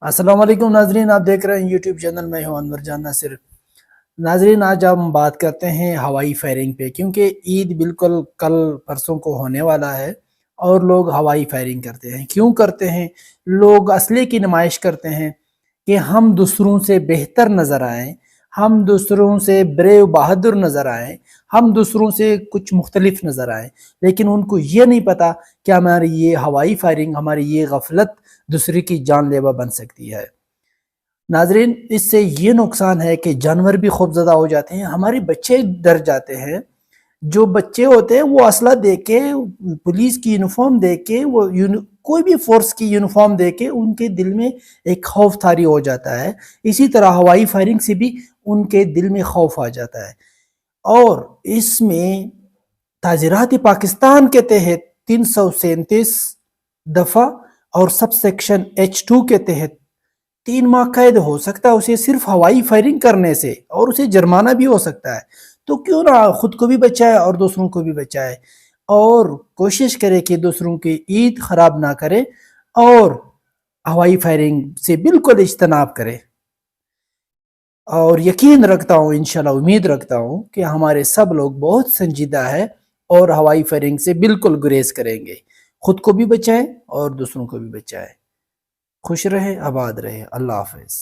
السلام علیکم ناظرین، آپ دیکھ رہے ہیں یوٹیوب چینل، میں ہوں انور جان ناصر۔ ناظرین، آج ہم بات کرتے ہیں ہوائی فائرنگ پہ، کیونکہ عید بالکل کل پرسوں کو ہونے والا ہے اور لوگ ہوائی فائرنگ کرتے ہیں۔ کیوں کرتے ہیں؟ لوگ اسلحے کی نمائش کرتے ہیں کہ ہم دوسروں سے بہتر نظر آئیں، ہم دوسروں سے بریو بہادر نظر آئیں، ہم دوسروں سے کچھ مختلف نظر آئیں، لیکن ان کو یہ نہیں پتا کہ ہماری یہ ہوائی فائرنگ، ہماری یہ غفلت دوسرے کی جان لیوا بن سکتی ہے۔ ناظرین، اس سے یہ نقصان ہے کہ جانور بھی خوف زدہ ہو جاتے ہیں، ہمارے بچے ڈر جاتے ہیں۔ جو بچے ہوتے ہیں وہ اسلحہ دیکھ کے، پولیس کی یونیفارم دیکھ کے، کوئی بھی فورس کی یونیفارم دیکھ کے ان کے دل میں ایک خوف طاری ہو جاتا ہے۔ اسی طرح ہوائی فائرنگ سے بھی ان کے دل میں خوف آ جاتا ہے، اور اس میں تعزیرات پاکستان کے تحت 337 دفعہ اور سب سیکشن H2 کے تحت 3 ماہ قید ہو سکتا ہے اسے، صرف ہوائی فائرنگ کرنے سے، اور اسے جرمانہ بھی ہو سکتا ہے۔ تو کیوں نہ خود کو بھی بچائے اور دوسروں کو بھی بچائے، اور کوشش کرے کہ دوسروں کی عید خراب نہ کرے، اور ہوائی فائرنگ سے بالکل اجتناب کرے۔ اور یقین رکھتا ہوں، انشاءاللہ امید رکھتا ہوں کہ ہمارے سب لوگ بہت سنجیدہ ہے اور ہوائی فائرنگ سے بالکل گریز کریں گے۔ خود کو بھی بچائیں اور دوسروں کو بھی بچائیں۔ خوش رہے، آباد رہے، اللہ حافظ۔